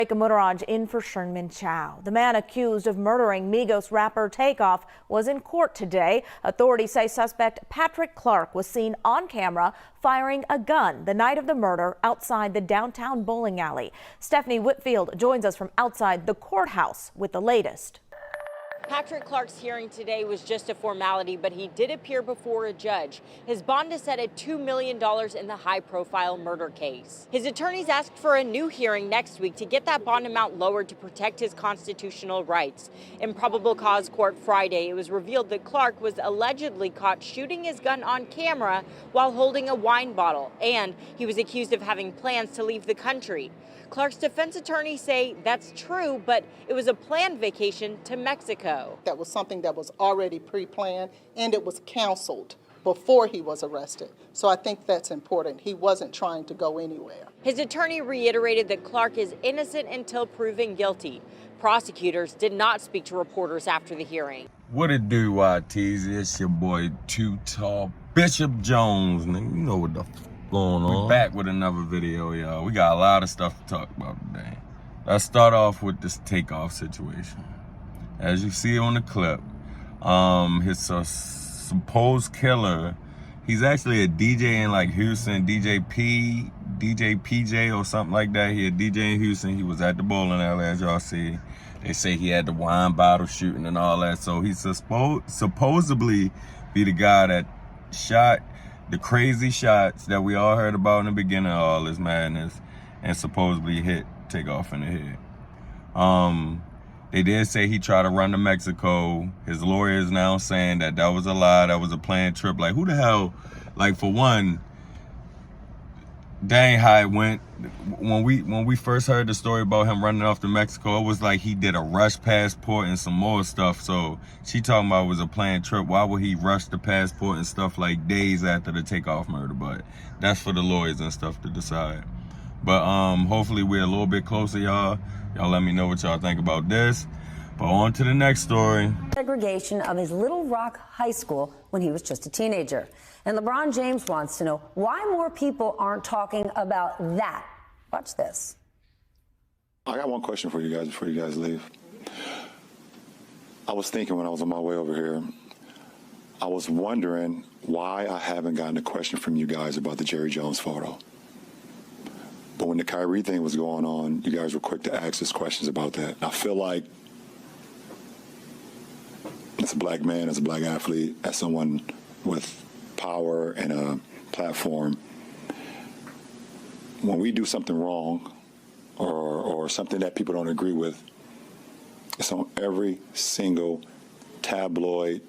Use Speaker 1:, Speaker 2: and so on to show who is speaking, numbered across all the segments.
Speaker 1: Jacob Mutaraj in for Sherman Chow. The man accused of murdering Migos rapper Takeoff was in court today. Authorities say suspect Patrick Clark was seen on camera firing a gun the night of the murder outside the downtown bowling alley. Stephanie Whitfield joins us from outside the courthouse with the latest.
Speaker 2: Patrick Clark's hearing today was just a formality, but he did appear before a judge. His bond is set at $2 million in the high-profile murder case. His attorneys asked for a new hearing next week to get that bond amount lowered to protect his constitutional rights. In probable cause court Friday, it was revealed that Clark was allegedly caught shooting his gun on camera while holding a wine bottle, and he was accused of having plans to leave the country. Clark's defense attorneys say that's true, but it was a planned vacation to Mexico.
Speaker 3: That was something that was already pre-planned, and it was counseled before he was arrested. So I think that's important. He wasn't trying to go anywhere.
Speaker 2: His attorney reiterated that Clark is innocent until proven guilty. Prosecutors did not speak to reporters after the hearing.
Speaker 4: What it do, YTZ? It's your boy, Too Tall Bishop Jones. Nigga, you know what the going on. We back with another video, y'all. We got a lot of stuff to talk about today. Let's start off with this Takeoff situation. As you see on the clip, his supposed killer, he's actually a DJ in like Houston, DJ PJ or something like that. He a DJ in Houston. He was at the bowling alley, as y'all see. They say he had the wine bottle shooting and all that. So he's supposedly be the guy that shot the crazy shots that we all heard about in the beginning of all this madness and supposedly hit Takeoff in the head. They did say he tried to run to Mexico. His lawyer is now saying that that was a lie, that was a planned trip. Like, who the hell, like, for one, that ain't how it went. When we first heard the story about him running off to Mexico, it was like he did a rush passport and some more stuff. So she talking about it was a planned trip. Why would he rush the passport and stuff like days after the Takeoff murder? But that's for the lawyers and stuff to decide. But hopefully we're a little bit closer, y'all. Y'all let me know what y'all think about this. But on to the next story.
Speaker 5: Segregation of his Little Rock High School when he was just a teenager. And LeBron James wants to know why more people aren't talking about that. Watch this.
Speaker 6: I got one question for you guys before you guys leave. I was thinking when I was on my way over here, I was wondering why I haven't gotten a question from you guys about the Jerry Jones photo. But when the Kyrie thing was going on, you guys were quick to ask us questions about that. I feel like as a black man, as a black athlete, as someone with power and a platform, when we do something wrong or something that people don't agree with, it's on every single tabloid,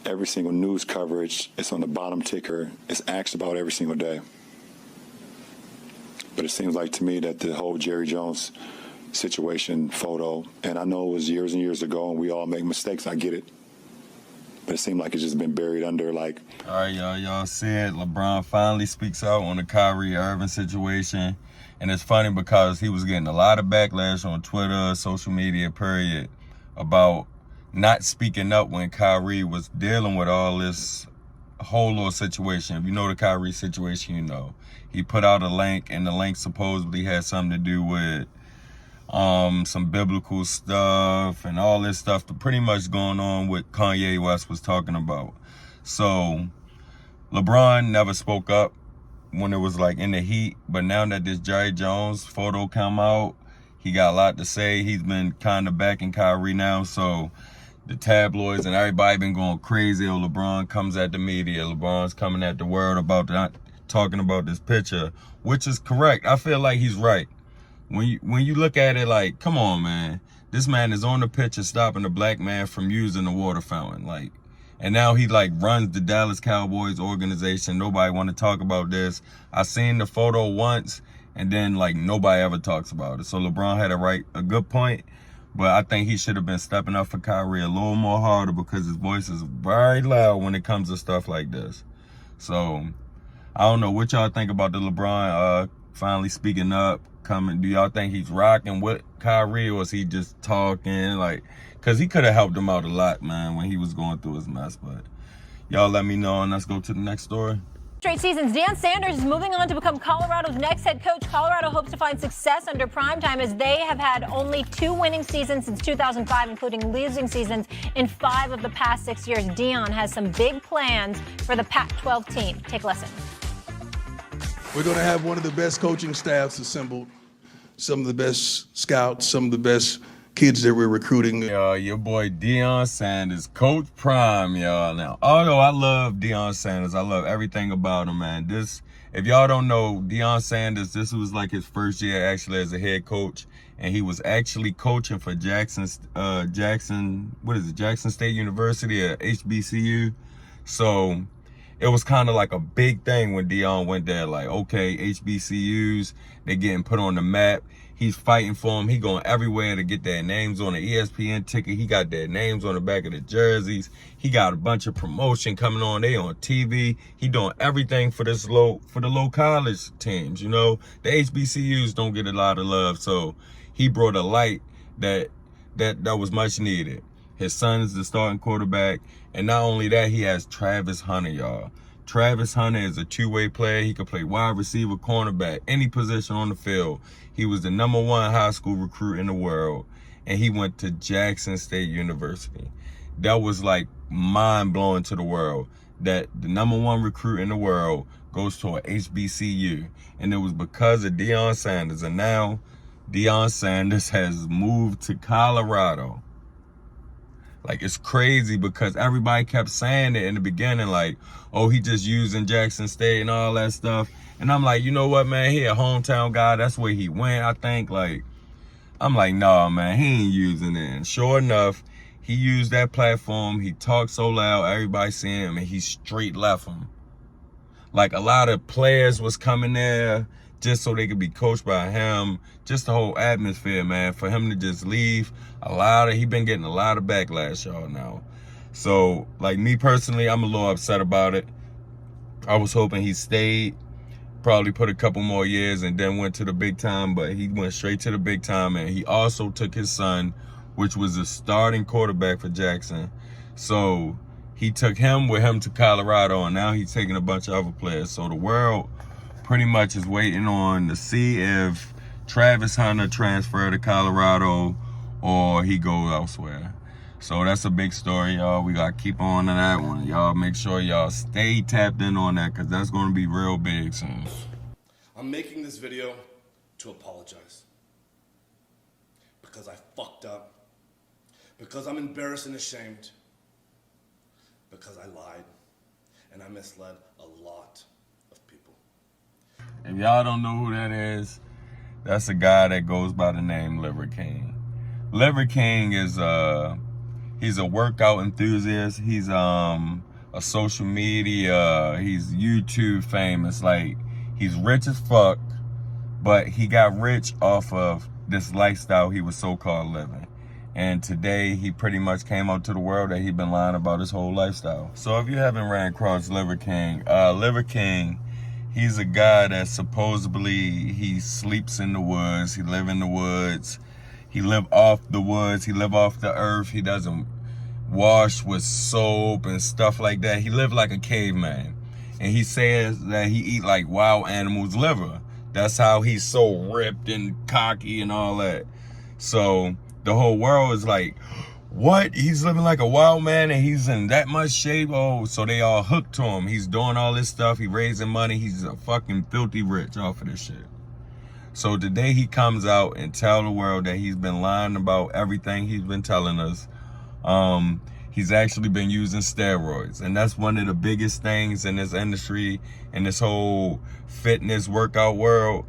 Speaker 6: every single news coverage. It's on the bottom ticker. It's asked about every single day. But it seems like to me that the whole Jerry Jones situation photo, and I know it was years and years ago and we all make mistakes, I get it. But it seemed like it's just been buried under like...
Speaker 4: All right, y'all said LeBron finally speaks out on the Kyrie Irving situation. And it's funny because he was getting a lot of backlash on Twitter, social media, period, about not speaking up when Kyrie was dealing with all this whole little situation. If you know the Kyrie situation, you know. He put out a link, and the link supposedly had something to do with some biblical stuff and all this stuff pretty much going on what Kanye West was talking about. So LeBron never spoke up when it was like in the heat, but now that this Jerry Jones photo come out, he got a lot to say. He's been kind of backing Kyrie now, so the tabloids and everybody been going crazy. Oh, LeBron comes at the media. LeBron's coming at the world about not talking about this picture, which is correct. I feel like he's right. When you look at it, like, come on, man. This man is on the picture stopping a black man from using the water fountain. Like, and now he, like, runs the Dallas Cowboys organization. Nobody want to talk about this. I seen the photo once, and then, like, nobody ever talks about it. So LeBron had a good point, but I think he should have been stepping up for Kyrie a little more harder because his voice is very loud when it comes to stuff like this. So, I don't know what y'all think about the LeBron finally speaking up. Do y'all think he's rocking with Kyrie, or is he just talking? Like, because he could have helped him out a lot, man, when he was going through his mess. But y'all let me know, and let's go to the next story.
Speaker 7: Straight seasons, Deion Sanders is moving on to become Colorado's next head coach. Colorado hopes to find success under primetime as they have had only 2 winning seasons since 2005, including losing seasons in 5 of the past 6 years. Deion has some big plans for the Pac-12 team. Take a listen.
Speaker 8: We're going to have one of the best coaching staffs assembled, some of the best scouts, some of the best kids that we're recruiting.
Speaker 4: Your boy Deion Sanders, Coach Prime, y'all. Now, although I love Deion Sanders, I love everything about him, man. If y'all don't know, Deion Sanders, this was like his first year actually as a head coach, and he was actually coaching for Jackson State University at HBCU. So it was kind of like a big thing when Deion went there, like, okay, HBCUs, they're getting put on the map. He's fighting for them. He going everywhere to get their names on the ESPN ticket. He got their names on the back of the jerseys. He got a bunch of promotion coming on. They on TV. He doing everything for the low college teams. You know, the HBCUs don't get a lot of love. So he brought a light that was much needed. His son is the starting quarterback. And not only that, he has Travis Hunter, y'all. Travis Hunter is a two-way player. He could play wide receiver, cornerback, any position on the field. He was the #1 high school recruit in the world, and he went to Jackson State University. That was like mind-blowing to the world, that the #1 recruit in the world goes to a HBCU. And it was because of Deion Sanders. And now Deion Sanders has moved to Colorado. Like, it's crazy because everybody kept saying it in the beginning, like, oh, he just using Jackson State and all that stuff. And I'm like, you know what, man? He a hometown guy. That's where he went, I think. Like, I'm like, nah, man, he ain't using it. And sure enough, he used that platform. He talked so loud, everybody seeing him, and he straight left him. Like, a lot of players was coming there just so they could be coached by him. Just the whole atmosphere, man. For him to just leave, he been getting a lot of backlash, y'all, now. So, like, me personally, I'm a little upset about it. I was hoping he stayed, probably put a couple more years and then went to the big time, but he went straight to the big time. And he also took his son, which was the starting quarterback for Jackson. So he took him with him to Colorado, and now he's taking a bunch of other players. So the world pretty much is waiting on to see if Travis Hunter transfer to Colorado or he go elsewhere. So that's a big story, y'all. We got to keep on to that one. Y'all make sure y'all stay tapped in on that, because that's going to be real big soon.
Speaker 9: I'm making this video to apologize. Because I fucked up. Because I'm embarrassed and ashamed. Because I lied. And I misled a lot of people.
Speaker 4: If y'all don't know who that is, that's a guy that goes by the name Liver King. Liver King is he's a workout enthusiast. He's a social media, he's YouTube famous. Like, he's rich as fuck, but he got rich off of this lifestyle he was so-called living. And today he pretty much came out to the world that he'd been lying about his whole lifestyle. So if you haven't ran across Liver King, he's a guy that supposedly he sleeps in the woods, he live in the woods, he live off the woods, he live off the earth, he doesn't wash with soap and stuff like that. He lived like a caveman. And he says that he eat like wild animals' liver. That's how he's so ripped and cocky and all that. So the whole world is like, what? He's living like a wild man and he's in that much shape? Oh, so they all hooked to him. He's doing all this stuff. He raising money. He's a fucking filthy rich off of this shit. So today he comes out and tell the world that he's been lying about everything he's been telling us. He's actually been using steroids. And that's one of the biggest things in this industry, in this whole fitness workout world,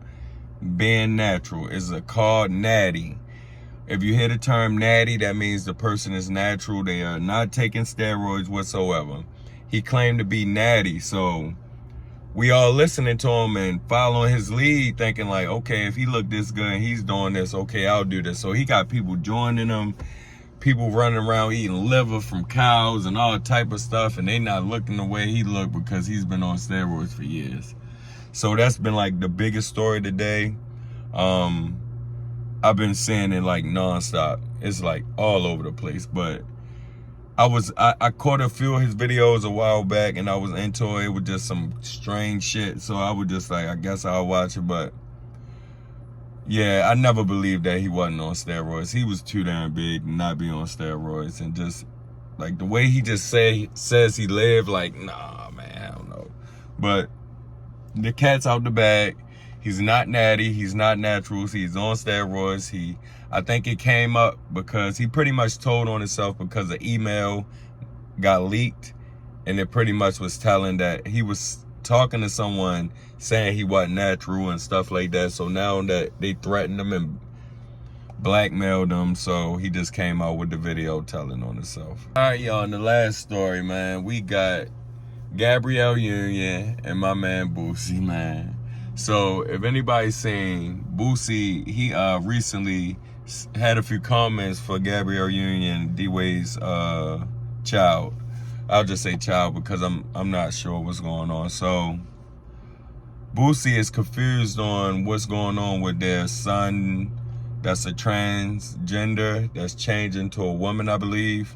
Speaker 4: being natural. Is called natty. If you hear the term natty, that means the person is natural. They are not taking steroids whatsoever. He claimed to be natty, so we all listening to him and following his lead, thinking like, okay, if he look this good and he's doing this, okay, I'll do this. So he got people joining him, people running around eating liver from cows and all type of stuff, and they not looking the way he looked because he's been on steroids for years. So that's been like the biggest story today. I've been seeing it like nonstop. It's like all over the place, but I caught a few of his videos a while back, and I was into it. It was just some strange shit, so I was just like, I guess I'll watch it. But yeah, I never believed that he wasn't on steroids. He was too damn big to not be on steroids, and just like the way he just says he lived, like, nah, man, I don't know. But the cat's out the bag. He's not natty. He's not natural. He's on steroids. I think it came up because he pretty much told on himself because the email got leaked, and it pretty much was telling that he was talking to someone saying he wasn't natural and stuff like that. So now that they threatened him and blackmailed him, so he just came out with the video telling on himself. All right, y'all, in the last story, man, we got Gabrielle Union and my man Boosie, man. So if anybody's seen Boosie, he recently had a few comments for Gabrielle Union, D-Wade's child. I'll just say child because I'm not sure what's going on. So Boosie is confused on what's going on with their son that's a transgender, that's changing to a woman, I believe.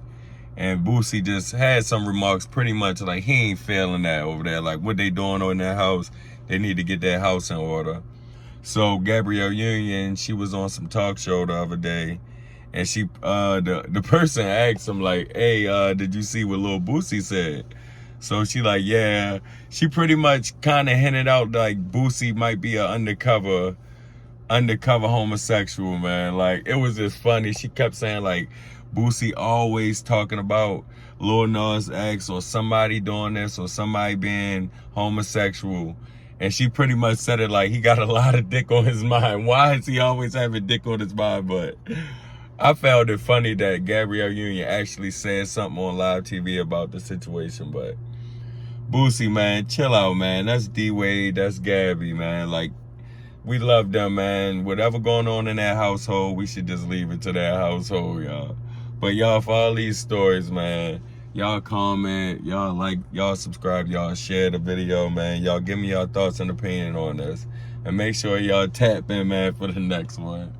Speaker 4: And Boosie just had some remarks pretty much like he ain't feeling that over there. Like what they doing in their house, they need to get their house in order. So Gabrielle Union, she was on some talk show the other day, and she the person asked him like, hey, did you see what Lil Boosie said? So she like, yeah. She pretty much kind of hinted out like Boosie might be an undercover homosexual, man. Like, it was just funny. She kept saying like, Boosie always talking about Lil Nas X or somebody doing this or somebody being homosexual. And she pretty much said it like he got a lot of dick on his mind. Why is he always having dick on his mind? But I found it funny that Gabrielle Union actually said something on live TV about the situation. But Boosie, man, chill out, man. That's D-Wade, that's Gabby, man. Like, we love them, man. Whatever going on in that household, we should just leave it to that household, y'all. But y'all, for all these stories, man, y'all comment, y'all like, y'all subscribe, y'all share the video, man. Y'all give me your thoughts and opinion on this. And make sure y'all tap in, man, for the next one.